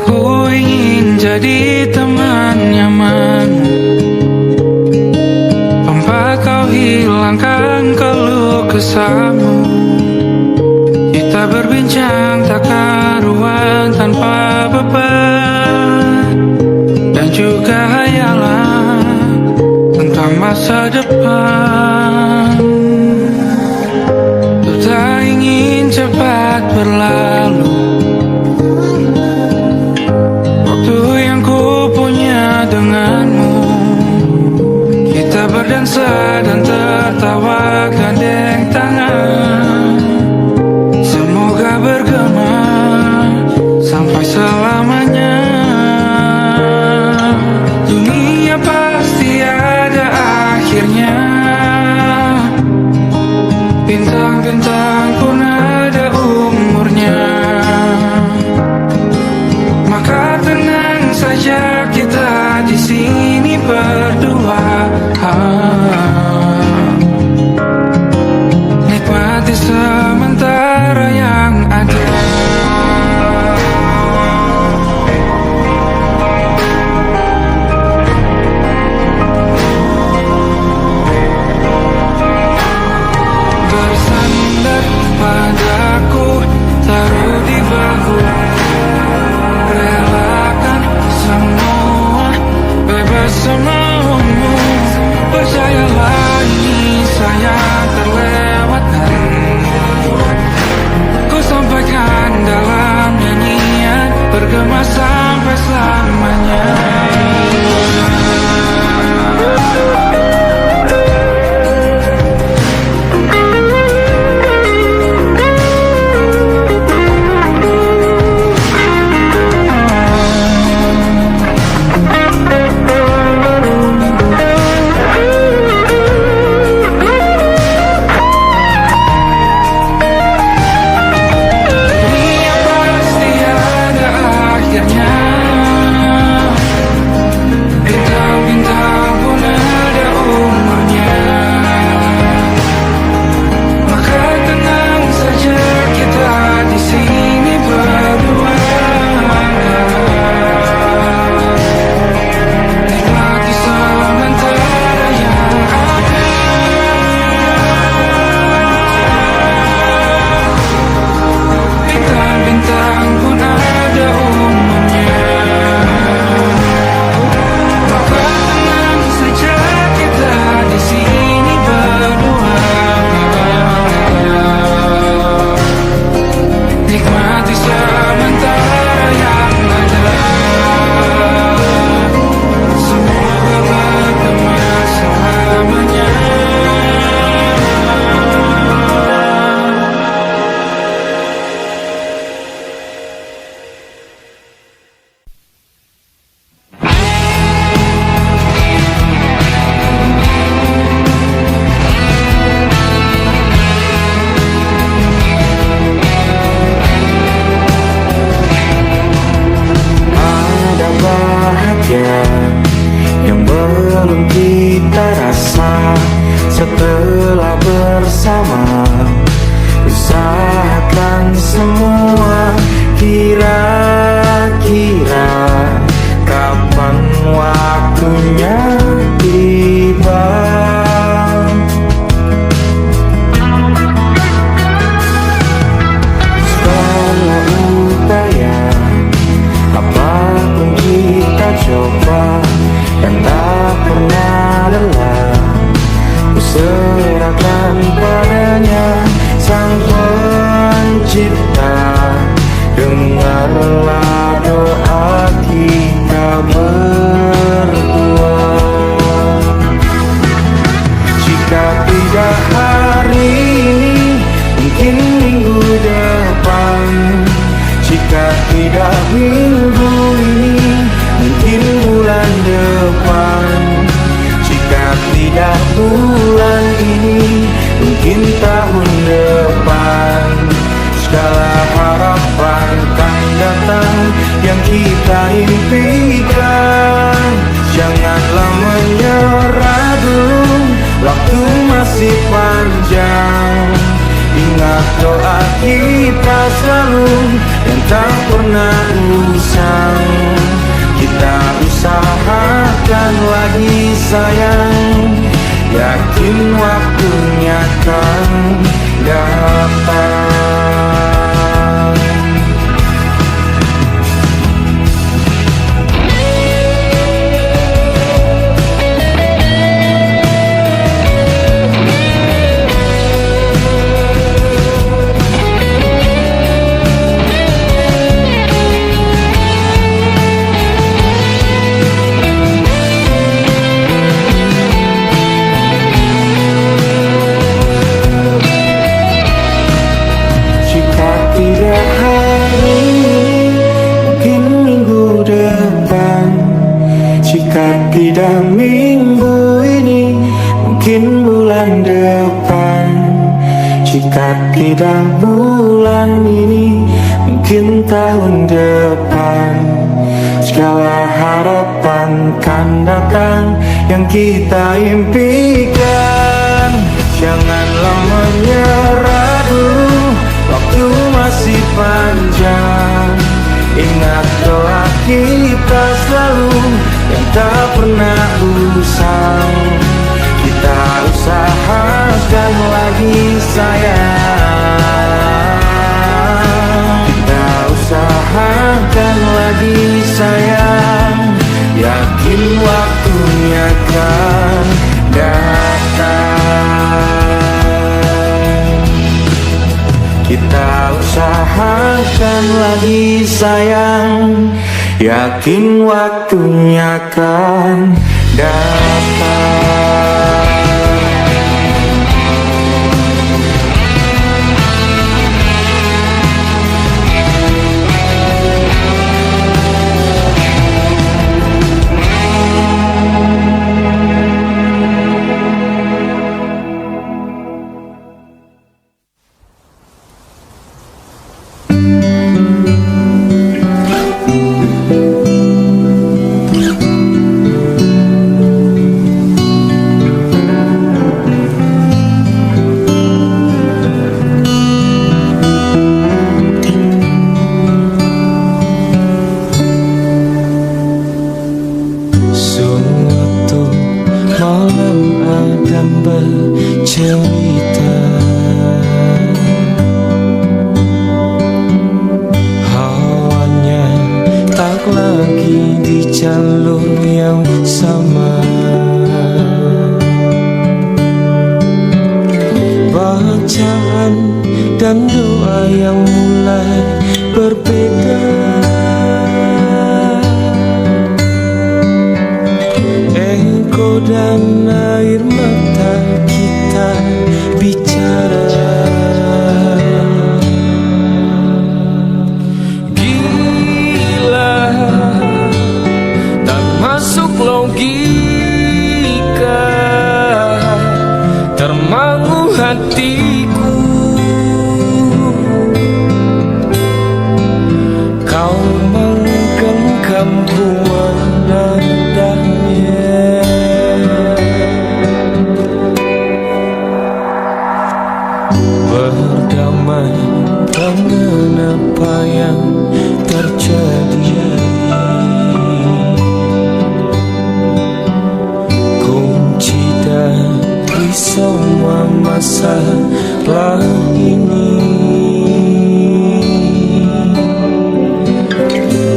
Aku ingin jadi teman nyaman, tempat kau hilangkan keluh kesahmu. Kita berbincang tak karuan tanpa beban, dan juga hayalan tentang masa depan. Ku tak ingin cepat berlalu waktu yang ku punya denganmu. Kita berdansa dan tertawa gandeng tangan, semoga bergema sampai selamanya. Dunia pasti ada akhirnya, bintang-bintang pun ada umurnya. Maka tenang saja kita di sini berdua, nikmati sementara yang ada. Bersandar padaku, taruh di bahu, relakan semua, bebas semaumu. Percayalah ini saya terlewatkan, ku sampaikan dalam nyanyian, bergema sampai selamanya. Yang belum kita rasa setelah bersama, usahakan semua. Kira-kira kapan waktunya tiba? Segala upaya, apapun kita coba, dan tak pernah lelah, ku serahkan padanya. Sang Pencipta, dengarlah doa kita berdua. Jika tidak hari ini, mungkin minggu depan. Jika tidak minggu ini, mungkin bulan depan. Jika tidak bulan ini, mungkin tahun depan. Segala harapan kan datang yang kita impikan. Janganlah menyerah dulu, waktu masih panjang. Ingat doa kita selalu, dan tak pernah usang. sayang, yakin waktunya kan datang. Tidak minggu ini, mungkin bulan depan. Jika tidak bulan ini, mungkin tahun depan. Segala harapan kan datang yang kita impikan. Janganlah menyerah dulu, waktu masih panjang. Ingat doa kita selalu yang tak pernah usang. Kita usahakan lagi sayang, kita usahakan lagi sayang. Yakin waktunya kan datang. Kita usahakan lagi sayang, yakin waktunya kan datang. Cerita hawanya tak lagi di jalur yang sama. Bacaan dan doa yang mulai berbeda. Ego dan air mata kita bicara. Gila, tak masuk logika, termangu hatiku. Kau menggenggam nadanya. Berdamai dengan apa yang terjadi. Kunci dari semua masalah ini,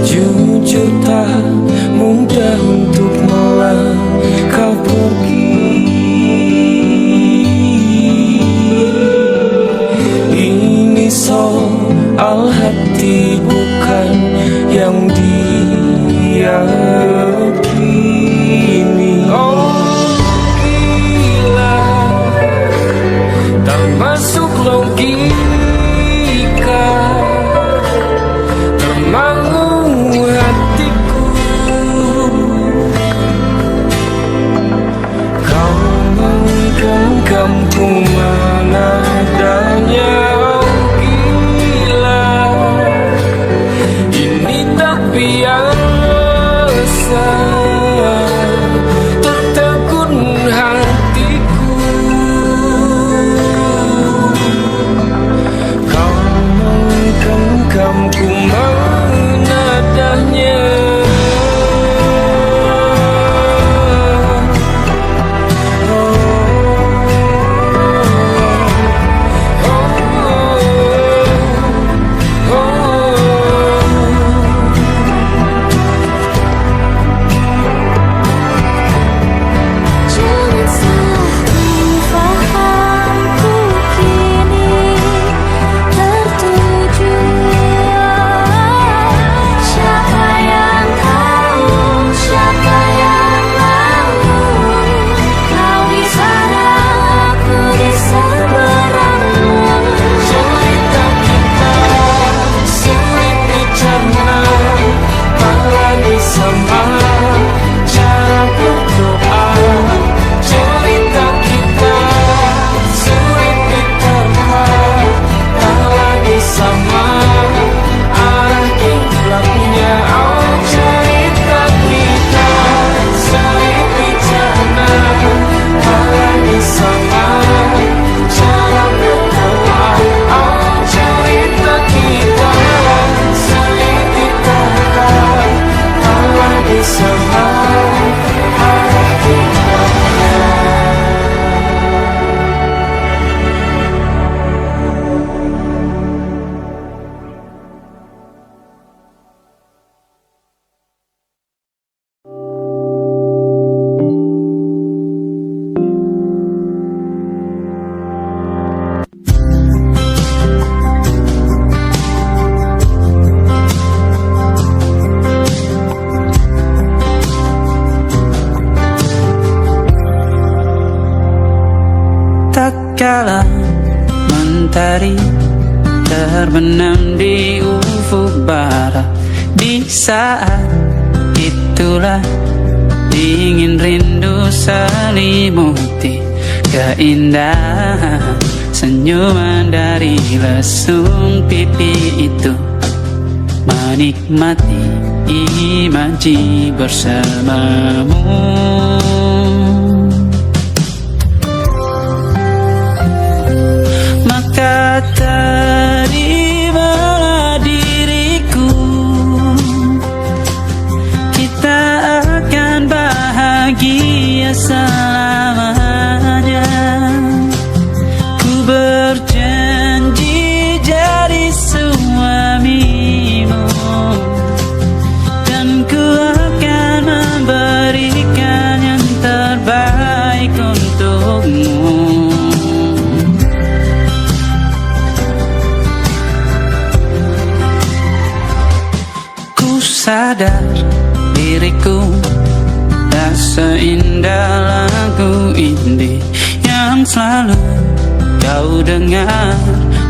jujur tak mudah untuk melangkah pergi. Soal hati bukan yang diyakini. Oh gila, tak masuk logika, termangu hatiku. Kau menggenggamku mana adanya. matahari terbenam di ufuk barat. Di saat itulah dingin rindu selimuti keindahan senyuman dari lesung pipi itu. Menikmati imaji bersamamu. Maka terimalah diriku, kita akan bahagia selamanya. Ku berjanji jadi suamimu, dan ku akan memberikan yang terbaik untukmu. Sadar diriku tak seindah lagu indie yang selalu kau dengar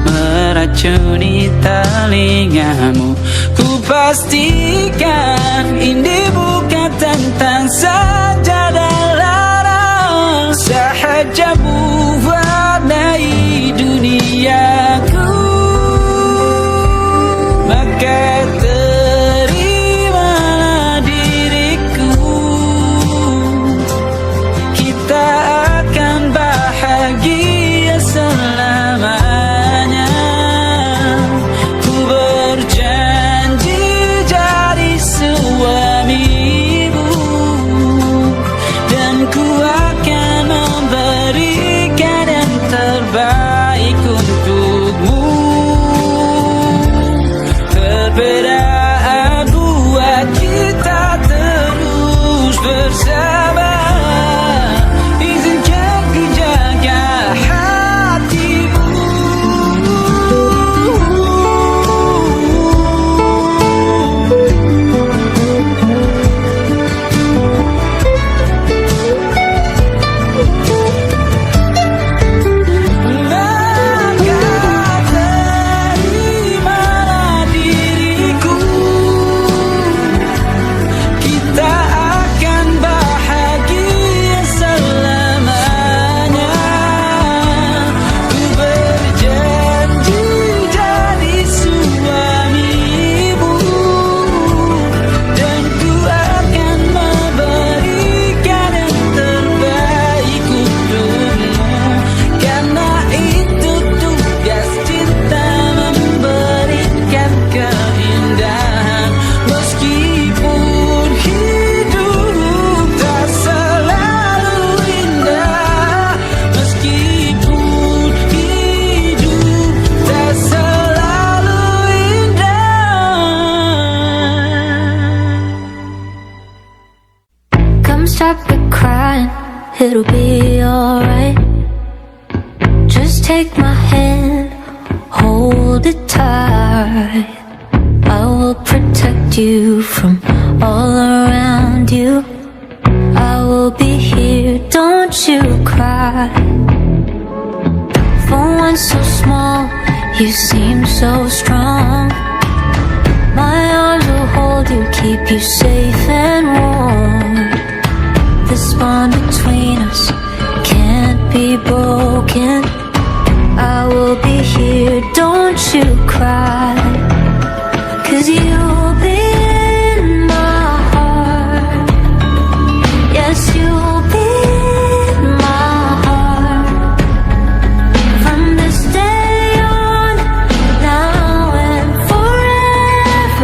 meracuni telingamu. Ku pastikan indie bukan tentang sajadah larang, sahaja mewarnai duniaku. Maka perbedaan buat kita terus bersama. Izinkan ku jaga hatimu. Stop the crying, it'll be alright. Just take my hand, hold it tight. I will protect you from all around you. I will be here, don't you cry. For one so small, you seem so strong. My arms will hold you, keep you safe and warm. This bond between us can't be broken. I will be here, don't you cry. 'Cause you'll be in my heart. Yes, you'll be in my heart. From this day on, now and forevermore.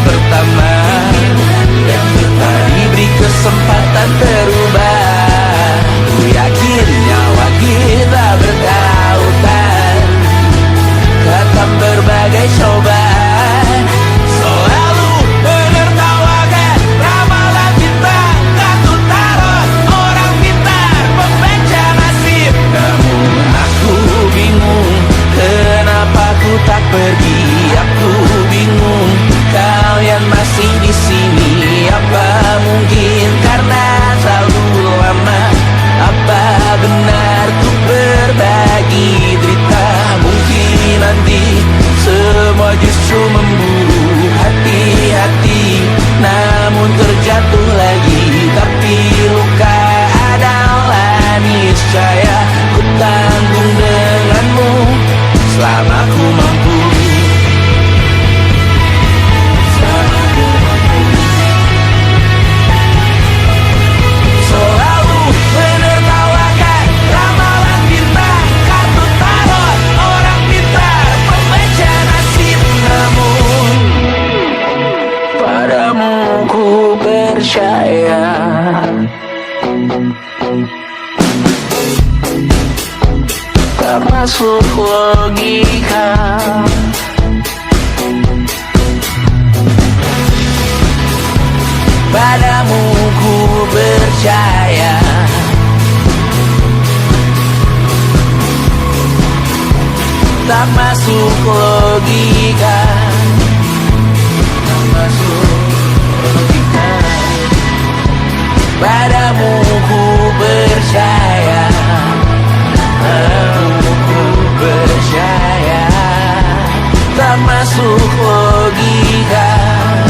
pertama yang tak diberi kesempatan berubah. Ku yakin nyawa kita bertautan, kata berbagai cobaan selalu menertawakan ramalan cinta. Katu taruh orang pintar membaca nasib, namun aku bingung kenapa ku tak pergi. Aku bingung kalian masih di sini. Apa mungkin karena terlalu lama? Apa benar ku berbagi derita? Mungkin nanti semua justru memburu hati-hati, namun terjatuh lagi. Tapi luka adalah niscaya ku tanggung denganmu selama ku mampu. Selalu menertawakan ramalan bintang, kartu tarot orang pintar membaca nasib, namun padamu ku percaya. Tak masuk logika, padamu ku percaya. Tak masuk logika, tak masuk logika. Padamu ku percaya, padamu ku percaya. Tak masuk logika,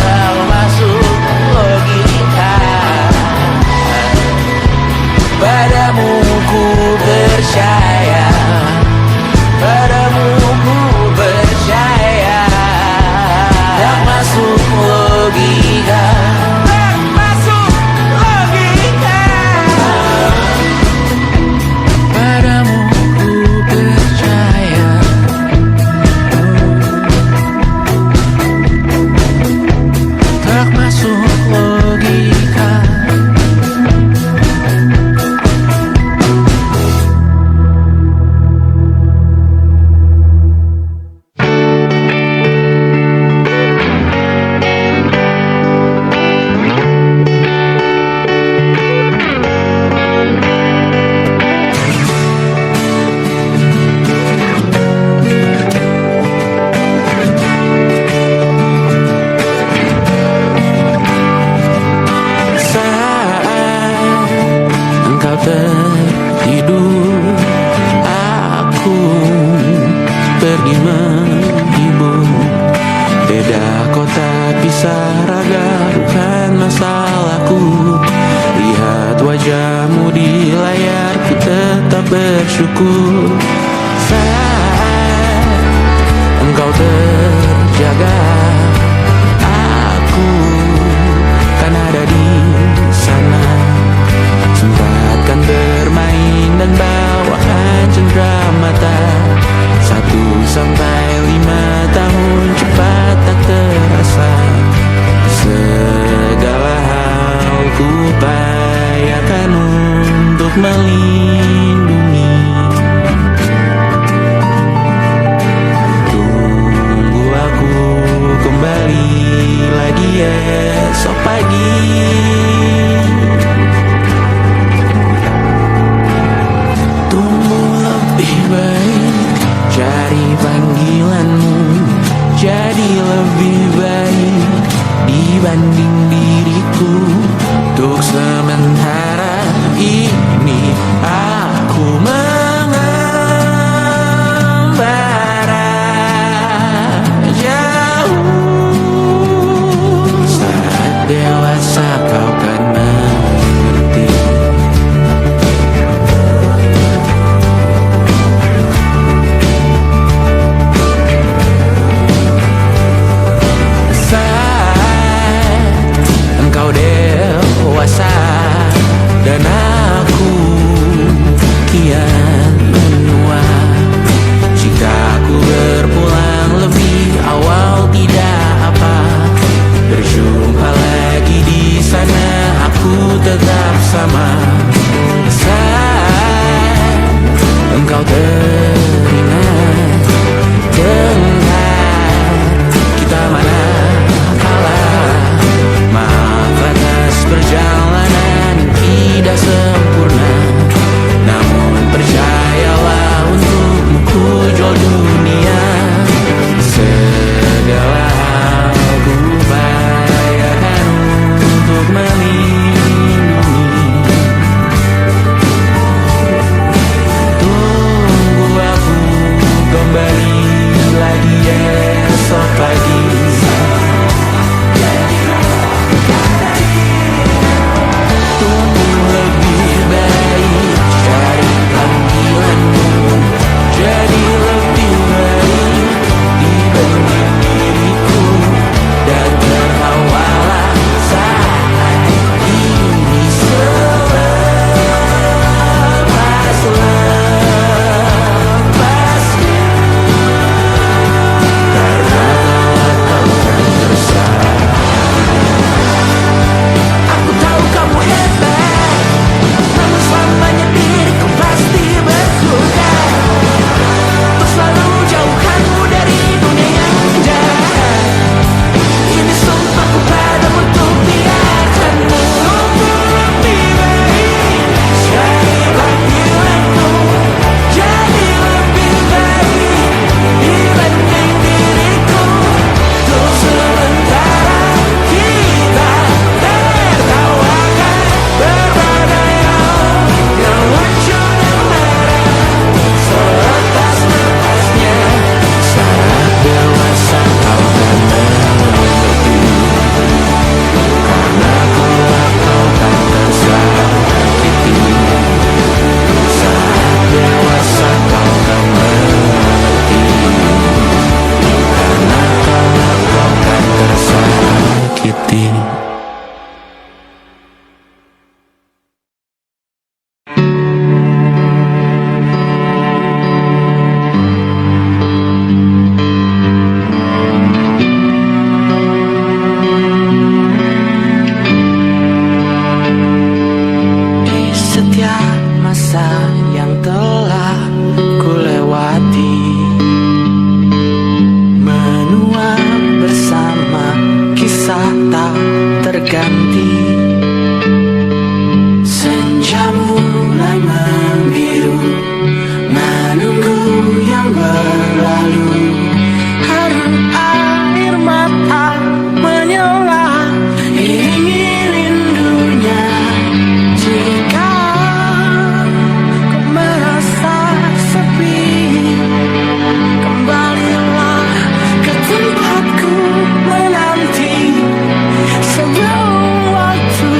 tak masuk logika. Padamu ku percaya, padamu ku percaya. Tak masuk logika, tak masuk logika. Padamu ku percaya. Tak masuk logika. Tertidur, aku pergi menghibur. Beda kota pisah raga, bukan masalahku. Lihat wajahmu di layar, ku tetap bersyukur. Saat engkau terjaga, aku kan ada di sana. Sempatkan bermain dan bawakan cenderamata. 1-5 tahun cepat tak terasa. Segala hal ku upayakan untuk melindungi. Tunggu aku kembali lagi esok pagi. Cari panggilanmu jadi lebih baik dibanding diriku. Untuk sementara ini aku mengembara jauh. Saat dewasa kau kan mengerti. Engkau dewasa dan aku kian menua. Jika aku berpulang lebih awal tidak apa, Berjumpa lagi di sana, aku tetap sama. Saat engkau teringat tengah kita mana kalah. Maaf atas perjalanan tidak sempurna, namun percayalah untukmu ku jual dunia. Segala hal ku upayakan untuk melindungi. Tunggu aku kembali lagi esok pagi. Tunggu lebih baik dari panggilanmu, jadi lebih baik dibanding diriku. Dan tertawalah saat ini selepas-lepasnya. Karena kau kan bersama. Aku tahu kamu hebat, namun selamanya diriku pasti berkutat. Untuk selalu jauhkanmu dari dunia yang jahat. Ini sumpahku padamu untuk biarkanmu. Lebih baik sekali panggilanmu, jadi lebih baik dibanding diriku. Untuk sementara kita tertawakan berbagai hal yang lucu dan marah. Selepas-lepasnya saat dewasa kau kan mengerti. Karena kelak kau kan tersakiti. Saat dewasa kau kan mengerti. Karena kelak kau kan tersakiti. Di setiap masa yang telah ku lewati, menua bersama kisah tak terganti. Senja mulai membiru, menunggu yang berlalu. Harum air mata menyela, iringi rindunya. Jika kau merasa sepi, kembalilah ke tempatku menanti sebelum waktu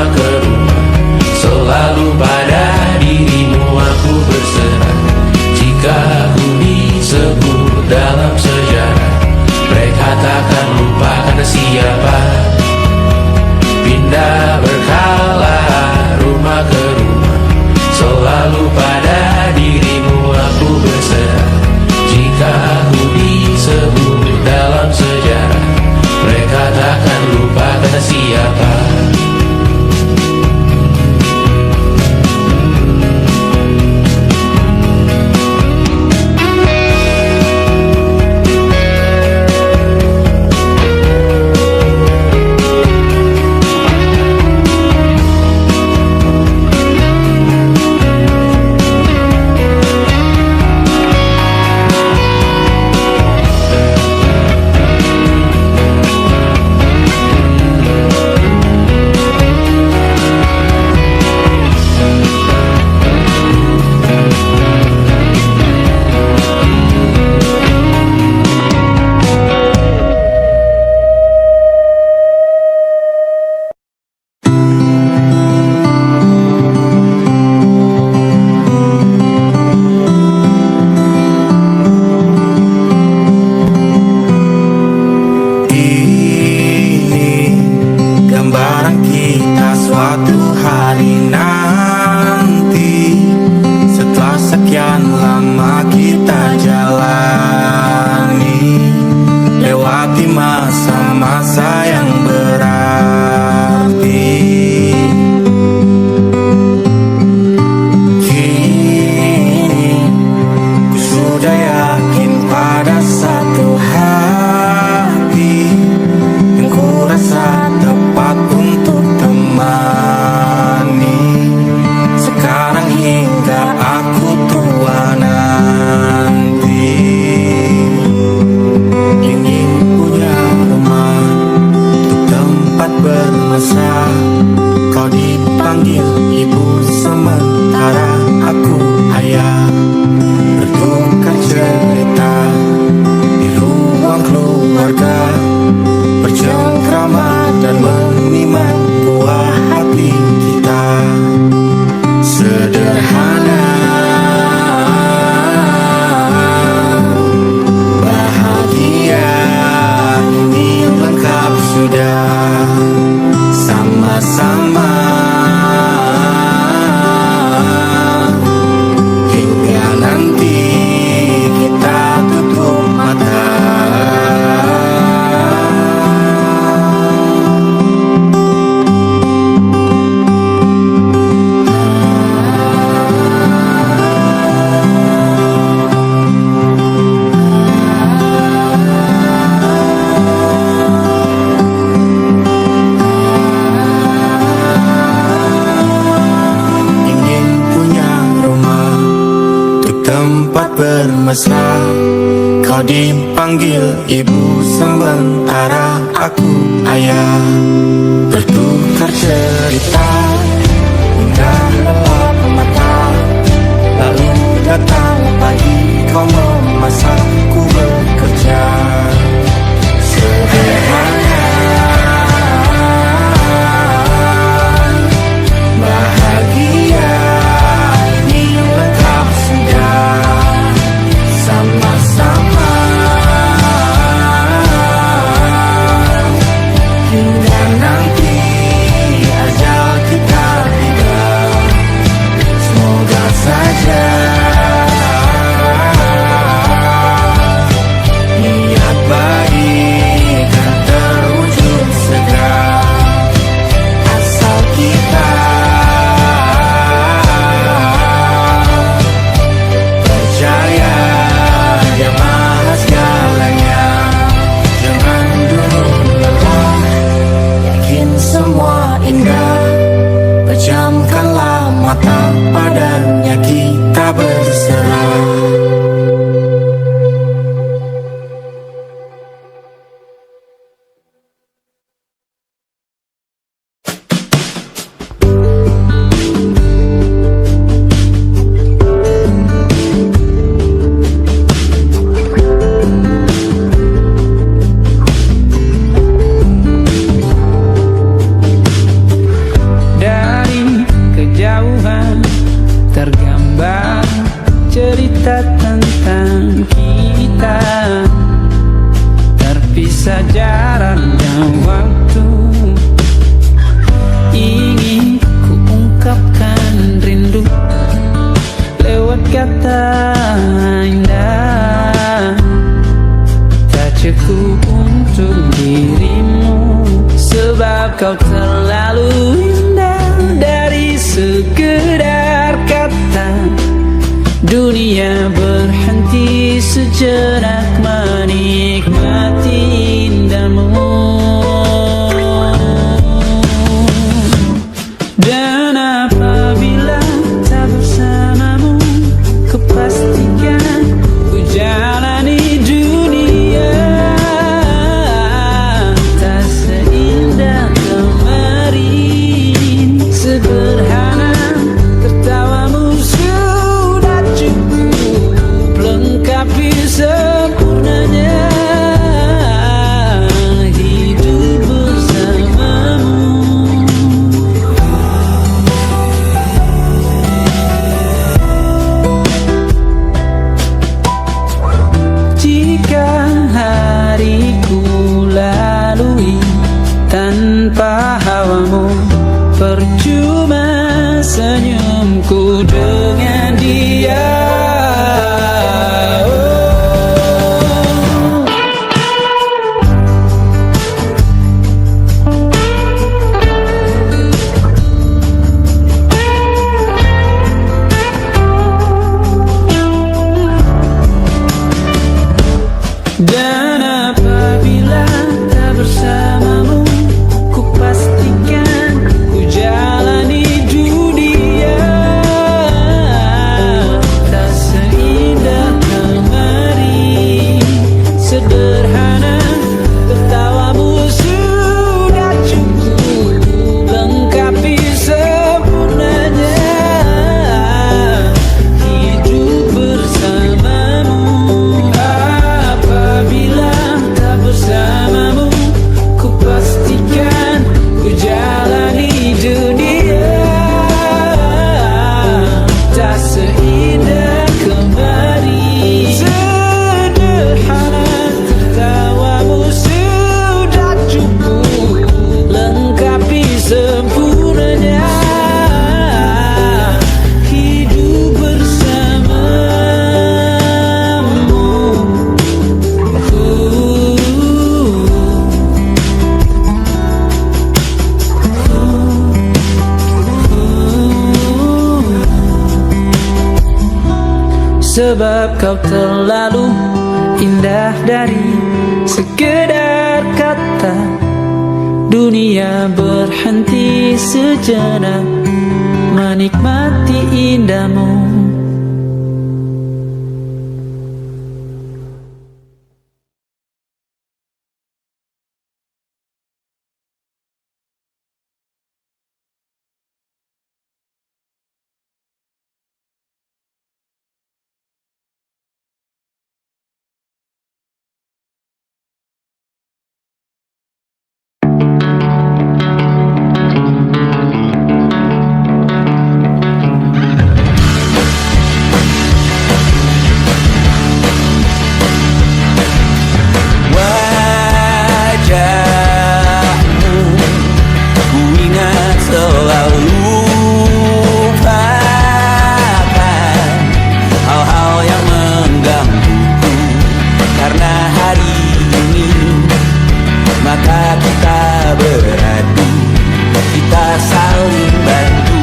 rumah ke rumah, selalu pada dirimu aku berserah. Jika aku disebut dalam sejarah, mereka takkan lupa karena siapa. Pindah berkala rumah ke rumah, selalu pada dirimu aku berserah. Jika aku disebut dalam sejarah, mereka takkan lupa kata siapa. bermesra. Kau dipanggil ibu sementara aku ayah. Bertukar cerita hingga lepas mata. Lalu datang pagi kau memasakku bekerja. Sederhana bahagia ini lengkap sudah sama-sama hingga nanti ajal kita tiba. Semoga saja niat baik kan terwujud segera, asal kita percaya Dia Maha segalanya. Jangan dulu lelah, yakin semua indah. Pejamkanlah mata, padanya kita berserah. Sebab kau terlalu indah dari sekedar kata. Dunia berhenti sejenak menikmati indahmu. Dan apabila tak bersamamu, kupastikan ku jalani dunia tak seindah kemarin. Sederhana, tertawamu sudah cukup lengkapi sempurnanya hidup bersamamu. Jika hariku lalui tanpa hawamu, percuma senyumku dengan dia. Dan apabila tak bersamamu, kupastikan ku jalani dunia tak seindah kemarin. Sederhana, tertawamu sudah cukup lengkapi sempurnanya hidup bersamamu. Apabila tak bersamamu, kupastikan ku jalani dunia tak seindah kemarin. Sederhana, tertawamu sudah cukup lengkapi sempurnanya hidup bersamamu. Sebab kau terlalu indah dari sekedar kata. Dunia berhenti sejenak menikmati indahmu. Wajahmu ku ingat selalu, lupakan hal-hal yang menggangguku. Karena hari ini maka kita beradu, kita saling bantu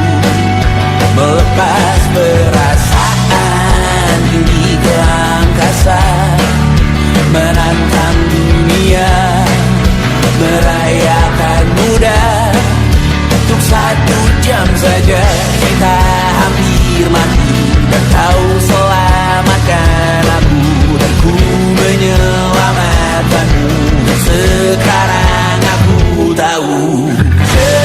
melepas perasaan tinggi ke angkasa, menantang dunia, merayakan muda. Untuk 1 jam saja kita hampir mati, dan kau selamatkan aku, dan ku menyelamatkanmu. Sekarang aku tahu cerita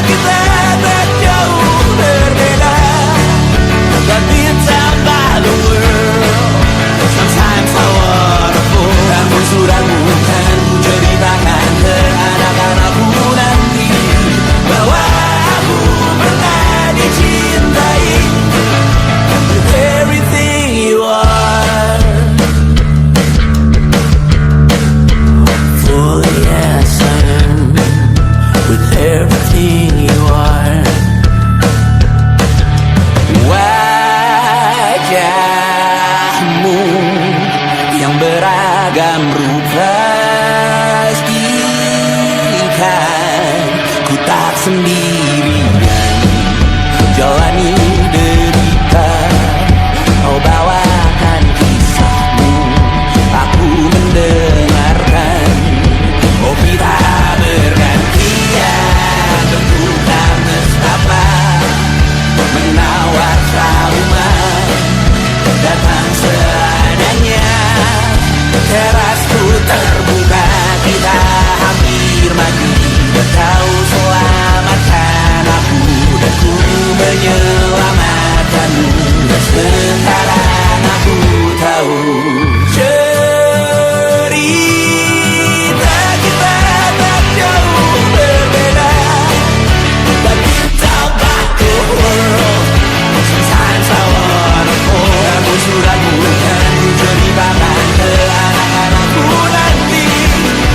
kita tak jauh berbeda, but it's about the world. Sometimes I wanna fall. Namun sudahmu kan ku ceritakan ke anak-anakku nanti bahwa aku pernah dicintai with everything you are. Fully as I am, with everything you are. Wajahmu yang beragam rupa, sendirian jalani derita. Kau bawakan kisahmu, aku mendengarkan. Oh kita bergantian, tentukan nestapa menawar trauma, datang seadanya. Terasku terbuka, kita hampir mati. Kau selamatkan aku dan ku menyelamatkanmu. Dan sekarang aku tahu cerita kita tak jauh berbeda. But it's about the world. Sometimes I wanna fall. Kamu sudah bukan ku ceritakan ke anak-anakku nanti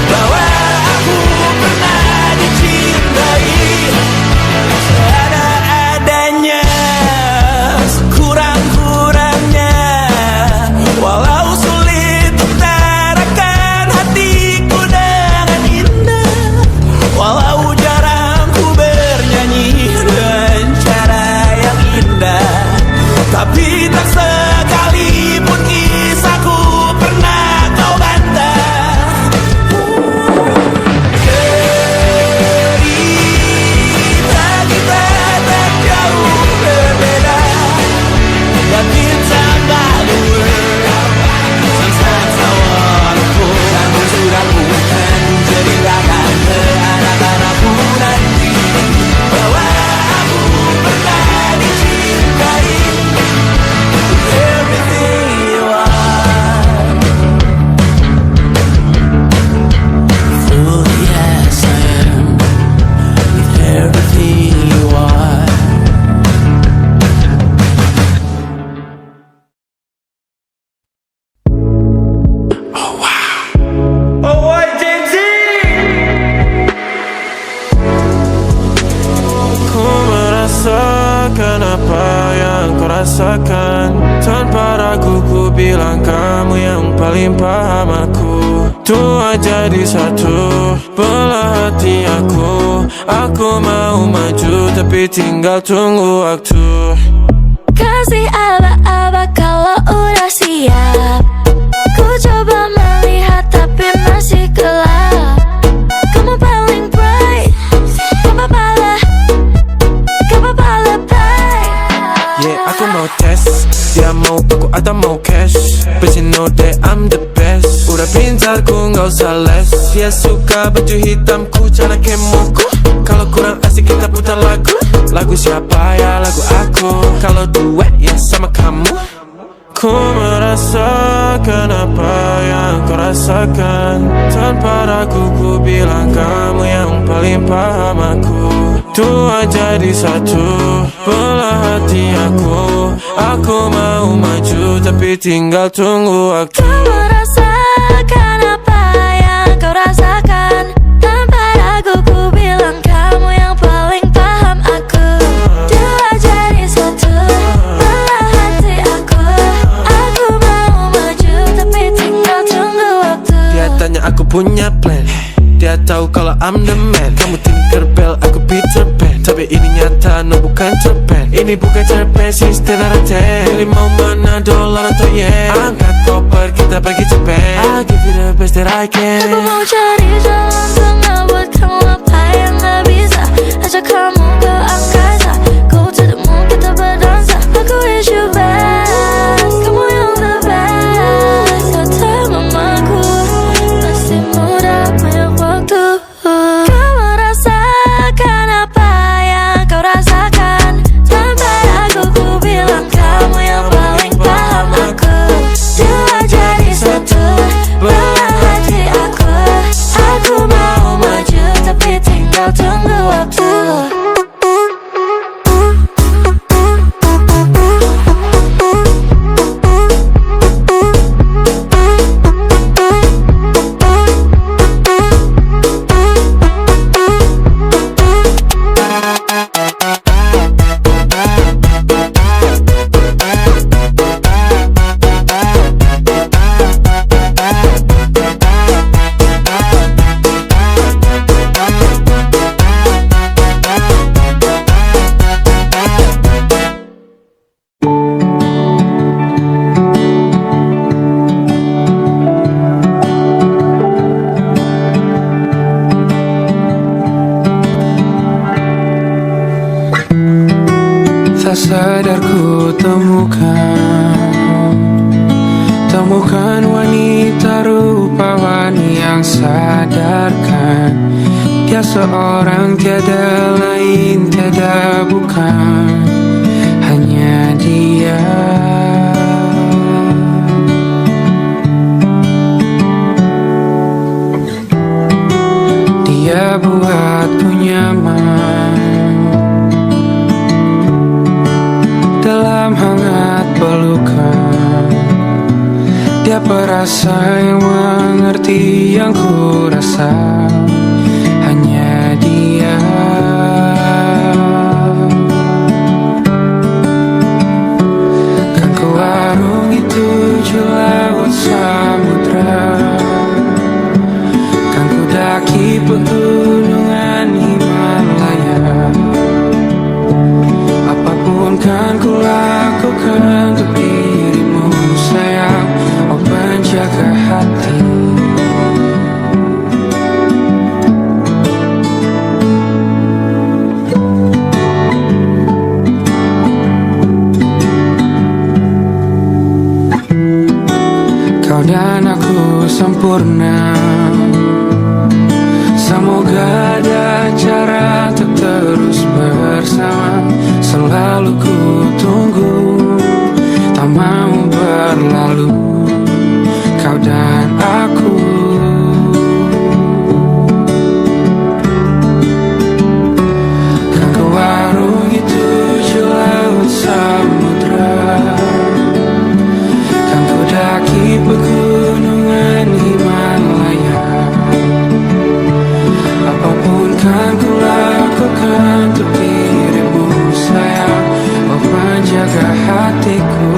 bahwa aku pernah dicintai seadanya, sekurang-kurangnya. Walau sulit utarakan hatiku dengan indah, walau jarang ku bernyanyi dengan cara yang indah, tapi tak sekalipun kisahku pernah kau bantah. Cerita kita tak jauh berbeda, but it's about the world. Sometimes I wanna fall. Kamu sudah bukan ceritakan ke anak-anakku nanti bahwa aku pernah dicintai. Everything you are, fully as I am, with everything you are. Ku merasakan apa yang kau rasakan. Tanpa ragu ku bilang kamu yang paling paham aku. Tua jadi satu, belah hati aku. Aku mau maju tapi tinggal tunggu waktu. Kasih aba-aba kalau udah siap. Ku coba melihat tapi masih gelap. Kamu paling bright, gak apa-apa lah, gak apa-apa lebay. Yeah, aku mau tes. Dia mau aku atau mau cash, but you know that I'm the best. Udah pintar ku gak usah les. Dia suka baju hitamku, cara kemoku. Kalau kurang asik kita putar lagu. Lagu siapa ya? Lagu aku. Kalau duet ya sama kamu. Ku merasakan apa yang kau rasakan. Tanpa ragu ku bilang kamu yang paling paham aku. Tua jadi satu, belah hati aku. Aku mau maju tapi tinggal tunggu waktu. Kau merasakan apa yang kau rasakan. Tanpa ragu ku bilang kamu yang paling paham aku. Dua jadi satu, belah hati aku. Aku mau maju tapi tinggal tunggu waktu. Dia tanya aku punya plan, dia tahu kalau I'm the man. Kamu Tinkerbell, aku Peter Pan. Tapi ini nyata, no bukan cerpen. Ini bukan cerpen, sistem narate. Pilih mau mana, dolar atau yen. Angkat koper, kita pergi Japan. I'll give you the best that I can. Aku mau cari jalan tengah buat kamu apa yang gak bisa. Ajak kamu ke angkasa, go to the moon, kita berdansa. Aku wish you best, kamu yang the best. Kata mamaku, masih muda banyak waktu. Kau merasakan apa yang kau rasakan. Tanpa ragu ku bilang kamu yang paling paham aku. Dua jadi satu, belah hati aku. Aku mau maju tapi tinggal tunggu waktu. tak sadar ku temukan wanita rupawan yang sadarkan dia seorang, tiada lain, tiada bukan, hanya dia. Dia buatku nyaman dalam hangat pelukan. Dia perasa yang mengerti yang ku rasa, hanya dia. Kan ku warungi tujuh laut samudra, kan ku daki pegunungan Himalaya. Apapun kan ku lakukan untuk dirimu sayang, oh penjaga hati. Kau dan aku sempurna, semoga ada cara untuk terus bersama. Selalu ku tunggu, tak mau berlalu, kau dan aku. Kan ku warungi tujuh laut samudra, kan ku daki pegunungan Himalaya. Apapun kan ku lakukan untuk dirimu sayang, oh penjaga hatiku.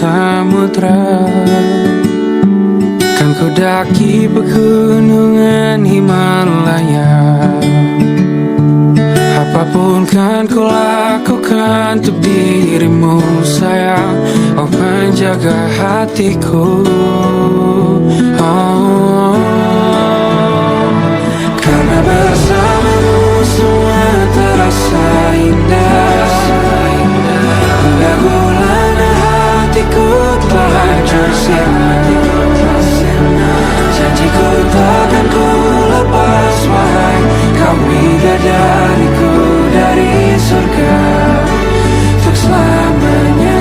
Samudra, kan ku daki pegunungan Himalaya. Apapun kan ku lakukan untuk dirimu sayang, oh penjaga hatiku. Oh, karena bersamamu semua terasa indah. Hingga gulana hatiku telah hancur sirna. Janjiku takkan ku lepas wahai kau bidadariku dari surga untuk selamanya.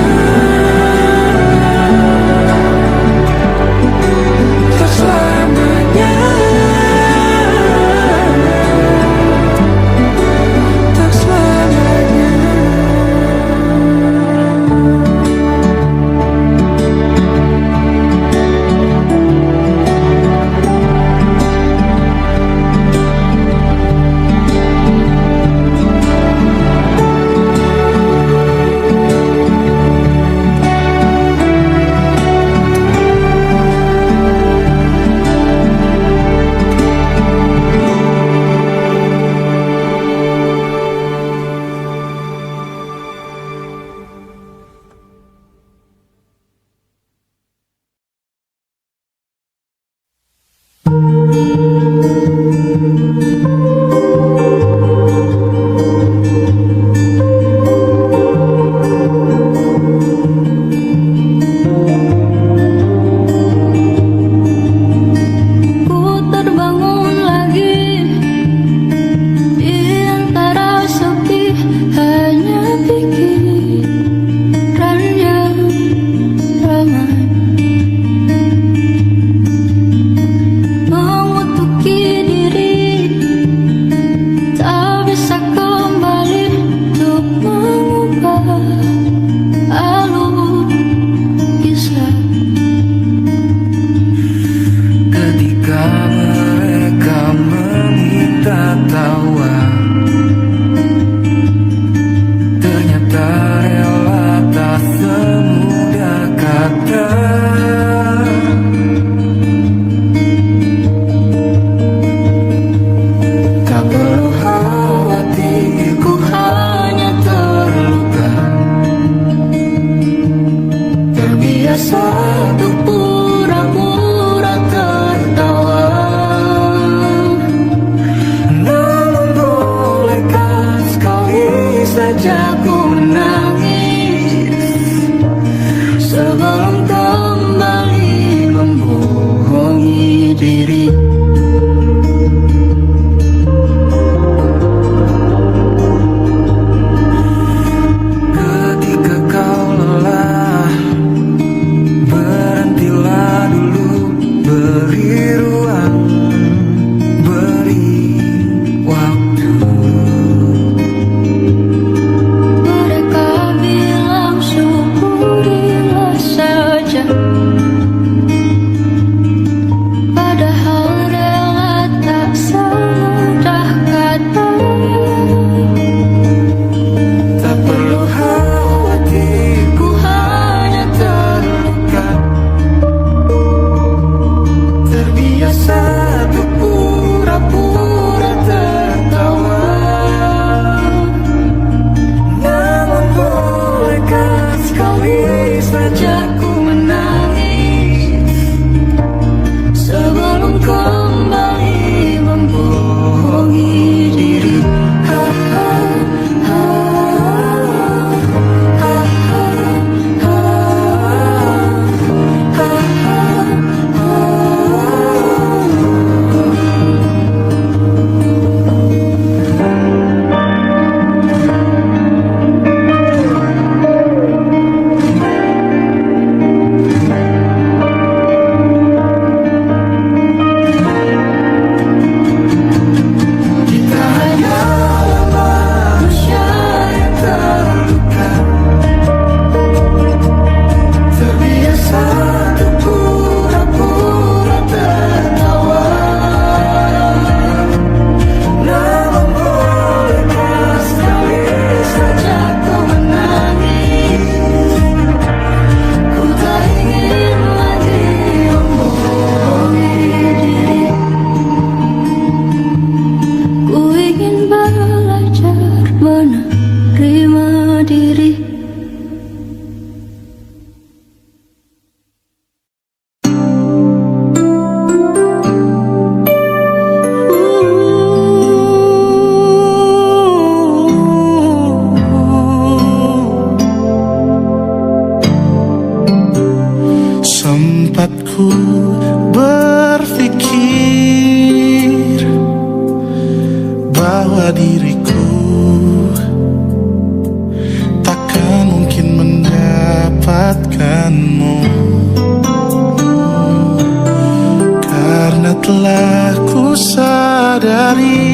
Telah ku sadari,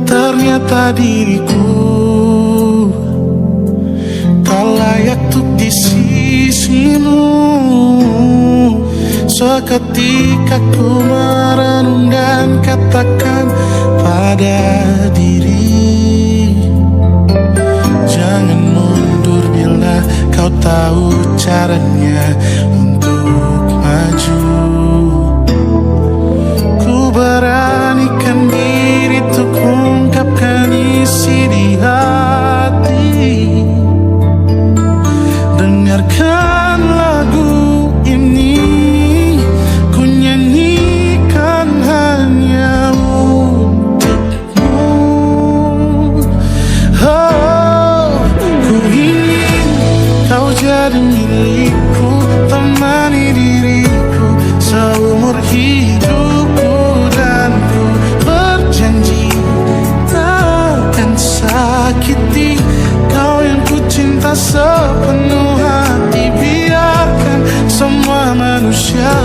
ternyata diriku tak layak untuk di sisimu. Seketika ku merenung dan katakan pada diri, jangan mundur bila kau tahu caranya untuk maju. Ku beranikan diri untuk ungkapkan isi di hati. Dengarkan lagu ini, ku nyanyikan hanya untukmu. Oh, ku ingin kau jadi milikku, temani diriku seumur hidupku. Dan ku berjanji takkan sakiti kau yang ku cinta sepenuh hati. Biarkan semua manusia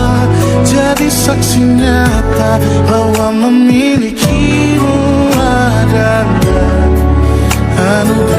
jadi saksi nyata bahwa memilikimu adalah anugerah